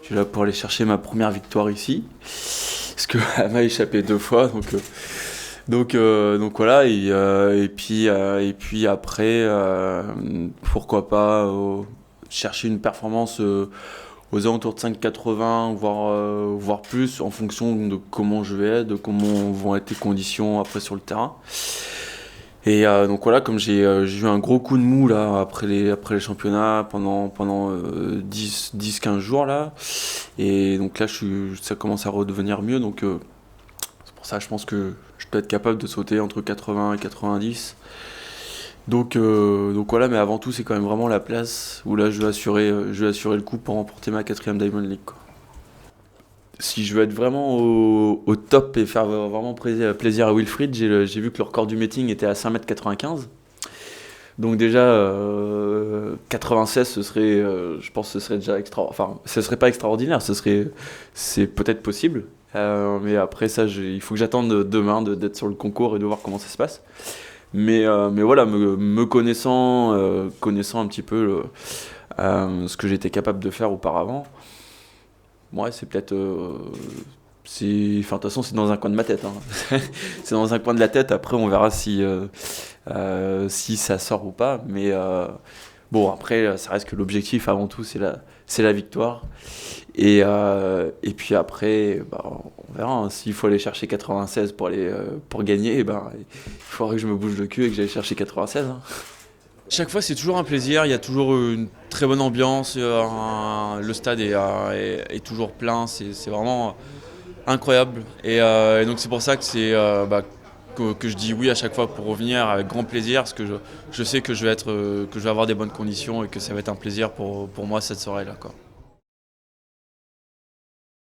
suis là pour aller chercher ma première victoire ici. Parce qu'elle m'a échappé 2 fois. Donc voilà. Et puis après, pourquoi pas chercher une performance aux alentours de 5,80, voire plus, en fonction de comment je vais être, de comment vont être les conditions après sur le terrain. Et donc voilà, comme j'ai eu un gros coup de mou là après les championnats pendant 10-15 jours là, et donc là ça commence à redevenir mieux, donc c'est pour ça je pense que je peux être capable de sauter entre 80 et 90. Donc voilà, mais avant tout c'est quand même vraiment la place où là je vais assurer le coup pour remporter ma quatrième Diamond League, quoi. Si je veux être vraiment au top et faire vraiment plaisir à Wilfried, j'ai vu que le record du meeting était à 5,95 m. Donc déjà, 96, je pense que ce serait déjà enfin, ce serait pas extraordinaire, c'est peut-être possible. Mais après ça, il faut que j'attende demain d'être sur le concours et de voir comment ça se passe. Mais voilà, me connaissant un petit peu ce que j'étais capable de faire auparavant, ouais, c'est peut-être. Enfin, de toute façon, c'est dans un coin de ma tête, hein. C'est dans un coin de la tête. Après, on verra si ça sort ou pas. Mais bon, après, ça reste que l'objectif avant tout, c'est la victoire. Et puis après, bah, on verra, hein. S'il faut aller chercher 96 pour gagner, ben, il faudrait que je me bouge le cul et que j'aille chercher 96, hein. Chaque fois, c'est toujours un plaisir. Il y a toujours une très bonne ambiance. Le stade est toujours plein. C'est vraiment incroyable. Et donc, c'est pour ça que je dis oui à chaque fois pour revenir avec grand plaisir. Parce que je sais que je vais avoir des bonnes conditions et que ça va être un plaisir pour moi cette soirée-là, quoi.